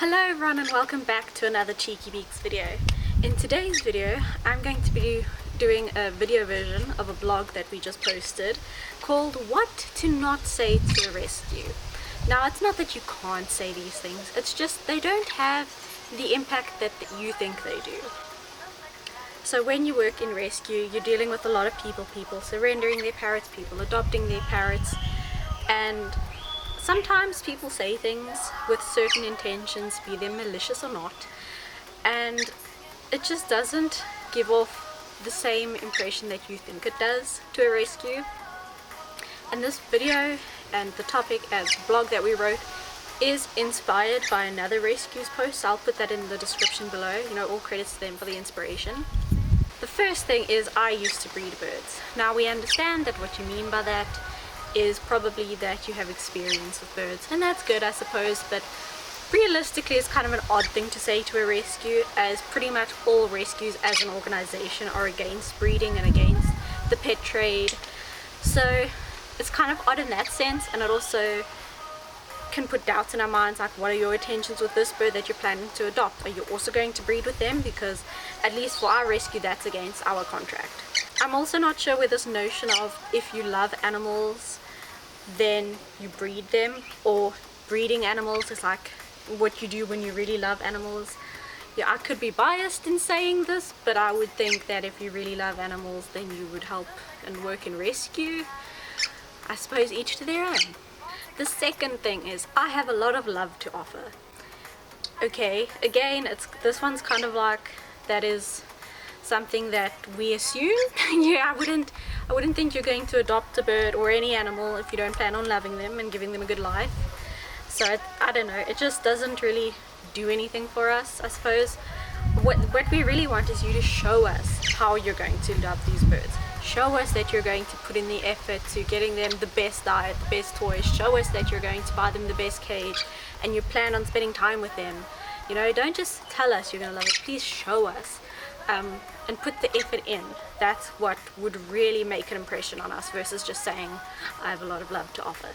Hello everyone and welcome back to another Cheeky Beaks video. In today's video I'm going to be doing a video version of a blog that we just posted called What to Not Say to a Rescue. Now it's not that you can't say these things, it's just they don't have the impact that you think they do. So when you work in rescue you're dealing with a lot of people surrendering their parrots, people adopting their parrots, and sometimes people say things with certain intentions, be they malicious or not, and it just doesn't give off the same impression that you think it does to a rescue. And this video and the topic and the blog that we wrote is inspired by another rescue's post. I'll put that in the description below, all credits to them for the inspiration. The first thing is I used to breed birds. Now we understand that what you mean by that is probably that you have experience with birds, and that's good I suppose, but realistically it's kind of an odd thing to say to a rescue, as pretty much all rescues as an organization are against breeding and against the pet trade. So it's kind of odd in that sense, and it also can put doubts in our minds, like what are your intentions with this bird that you're planning to adopt? Are you also going to breed with them? Because at least for our rescue that's against our contract. I'm also not sure where this notion of if you love animals then you breed them, or breeding animals is like what you do when you really love animals. Yeah, I could be biased in saying this, but I would think that if you really love animals then you would help and work in rescue. I suppose each to their own. The second thing is I have a lot of love to offer. Okay, again, this one's kind of like that is something that we assume. Yeah, I wouldn't think you're going to adopt a bird or any animal if you don't plan on loving them and giving them a good life. So I don't know, it just doesn't really do anything for us, I suppose. What we really want is you to show us how you're going to love these birds. Show us that you're going to put in the effort to getting them the best diet, the best toys. Show us that you're going to buy them the best cage and you plan on spending time with them. Don't just tell us you're going to love it, please show us. And put the effort in. That's what would really make an impression on us versus just saying I have a lot of love to offer.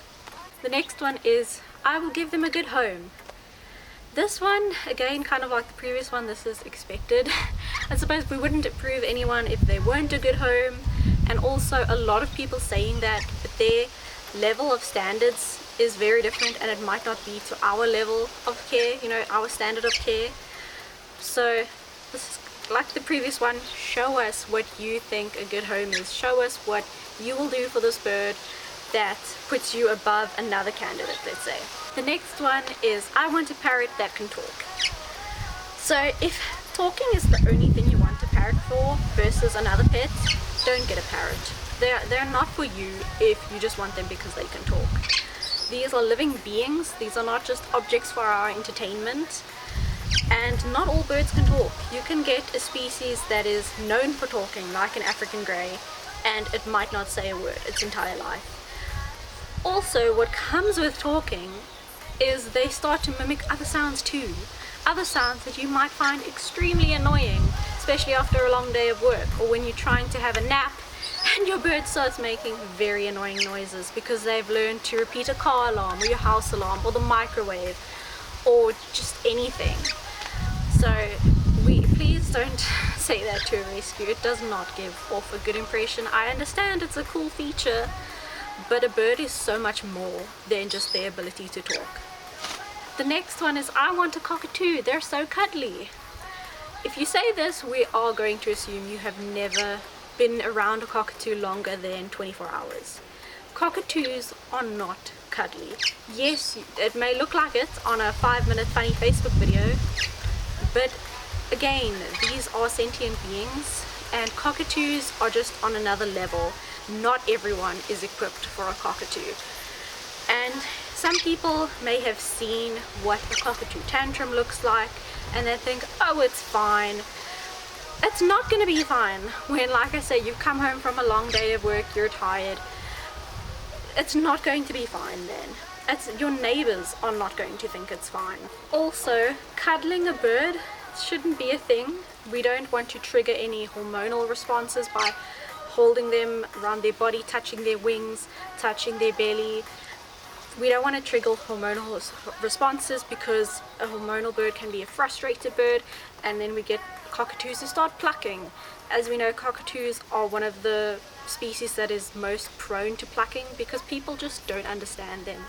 The next one is I will give them a good home. This one, again, kind of like the previous one, this is expected. I suppose we wouldn't approve anyone if they weren't a good home, and also a lot of people saying that, but their level of standards is very different and it might not be to our level of care, our standard of care. So this is like the previous one, show us what you think a good home is. Show us what you will do for this bird that puts you above another candidate, let's say. The next one is I want a parrot that can talk. So if talking is the only thing you want a parrot for versus another pet, don't get a parrot. They're not for you if you just want them because they can talk. These are living beings. These are not just objects for our entertainment. And not all birds can talk. You can get a species that is known for talking, like an African grey, and it might not say a word its entire life. Also, what comes with talking is they start to mimic other sounds too. Other sounds that you might find extremely annoying, especially after a long day of work, or when you're trying to have a nap and your bird starts making very annoying noises because they've learned to repeat a car alarm or your house alarm or the microwave or just anything. So please don't say that to a rescue. It does not give off a good impression. I understand it's a cool feature, but a bird is so much more than just their ability to talk. The next one is I want a cockatoo. They're so cuddly. If you say this, we are going to assume you have never been around a cockatoo longer than 24 hours. Cockatoos are not cuddly. Yes, it may look like it on a 5-minute funny Facebook video, but again, these are sentient beings and cockatoos are just on another level. Not everyone is equipped for a cockatoo. And some people may have seen what a cockatoo tantrum looks like and they think, oh, it's fine. It's not going to be fine when, like I say, you've come home from a long day of work, you're tired. It's not going to be fine then. Your neighbors are not going to think it's fine. Also, cuddling a bird shouldn't be a thing. We don't want to trigger any hormonal responses by holding them around their body, touching their wings, touching their belly. We don't want to trigger hormonal responses, because a hormonal bird can be a frustrated bird, and then we get cockatoos who start plucking. As we know, cockatoos are one of the species that is most prone to plucking, because people just don't understand them,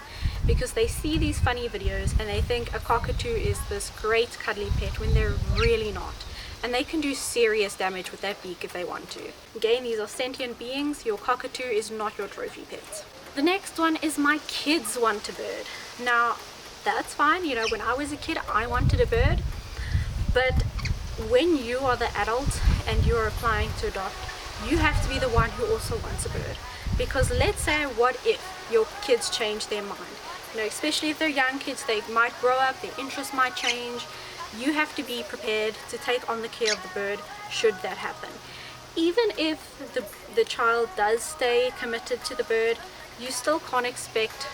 because they see these funny videos and they think a cockatoo is this great cuddly pet when they're really not, and they can do serious damage with that beak if they want to. Again, these are sentient beings. Your cockatoo is not your trophy pet. The next one is my kids want a bird. Now that's fine, you know, when I was a kid I wanted a bird, but when you are the adult and you're applying to adopt, you have to be the one who also wants a bird. Because let's say, what if your kids change their mind? You know, especially if they're young kids, they might grow up, their interests might change. You have to be prepared to take on the care of the bird should that happen. Even if the child does stay committed to the bird, you still can't expect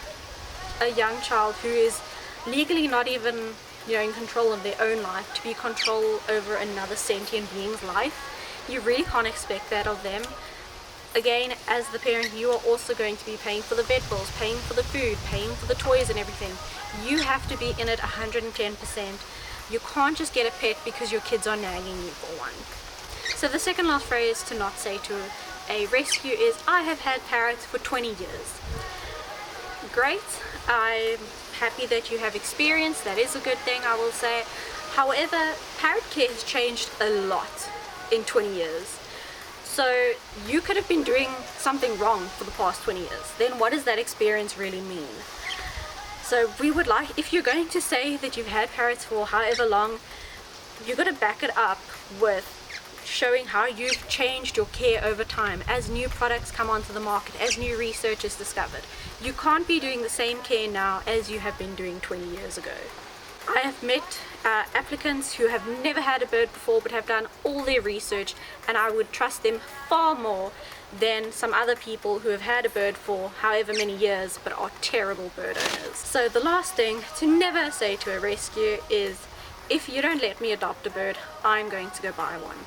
a young child who is legally not even, you know, in control of their own life to be control over another sentient being's life. You really can't expect that of them. Again, as the parent, you are also going to be paying for the vet bills, paying for the food, paying for the toys and everything. You have to be in it 110%. You can't just get a pet because your kids are nagging you for one. So the second last phrase to not say to a rescue is, I have had parrots for 20 years. Great, I'm happy that you have experience. That is a good thing, I will say. However, parrot care has changed a lot in 20 years. So you could have been doing something wrong for the past 20 years. Then what does that experience really mean? So we would like, if you're going to say that you've had parrots for however long, you've got to back it up with showing how you've changed your care over time as new products come onto the market, as new research is discovered. You can't be doing the same care now as you have been doing 20 years ago. I have met applicants who have never had a bird before but have done all their research, and I would trust them far more than some other people who have had a bird for however many years but are terrible bird owners. So the last thing to never say to a rescue is, if you don't let me adopt a bird, I'm going to go buy one.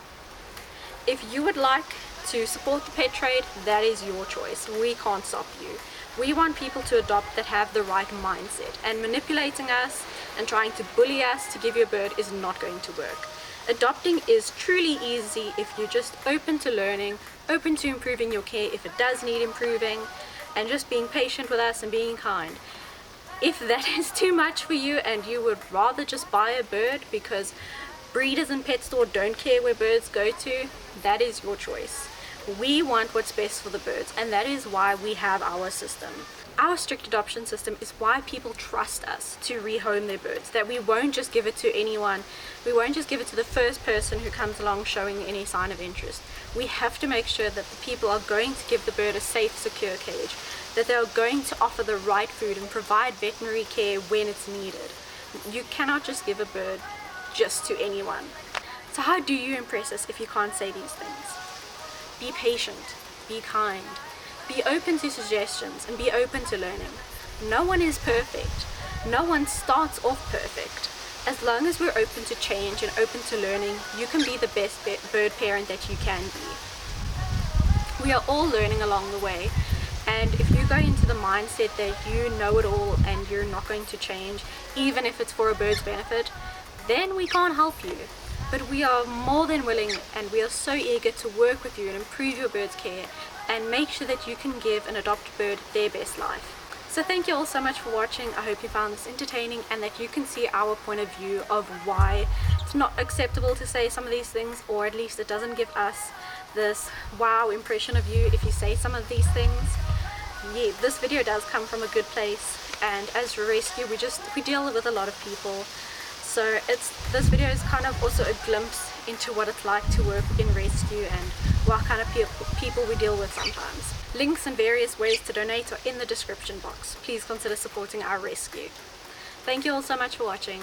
If you would like to support the pet trade, that is your choice. We can't stop you. We want people to adopt that have the right mindset, and manipulating us and trying to bully us to give you a bird is not going to work. Adopting is truly easy if you're just open to learning, open to improving your care if it does need improving, and just being patient with us and being kind. If that is too much for you and you would rather just buy a bird because breeders and pet store don't care where birds go to, that is your choice. We want what's best for the birds, and that is why we have our system. Our strict adoption system is why people trust us to rehome their birds, that we won't just give it to anyone. We won't just give it to the first person who comes along showing any sign of interest. We have to make sure that the people are going to give the bird a safe, secure cage, that they are going to offer the right food and provide veterinary care when it's needed. You cannot just give a bird just to anyone. So how do you impress us if you can't say these things? Be patient, be kind, be open to suggestions, and be open to learning. No one is perfect. No one starts off perfect. As long as we're open to change and open to learning, you can be the best bird parent that you can be. We are all learning along the way, and if you go into the mindset that you know it all and you're not going to change, even if it's for a bird's benefit, then we can't help you. But we are more than willing, and we are so eager to work with you and improve your bird's care and make sure that you can give an adopted bird their best life. So thank you all so much for watching. I hope you found this entertaining and that you can see our point of view of why it's not acceptable to say some of these things, or at least it doesn't give us this wow impression of you if you say some of these things. Yeah, this video does come from a good place, and as a rescue we deal with a lot of people. So this video is kind of also a glimpse into what it's like to work in rescue and what kind of people we deal with sometimes. Links and various ways to donate are in the description box. Please consider supporting our rescue. Thank you all so much for watching.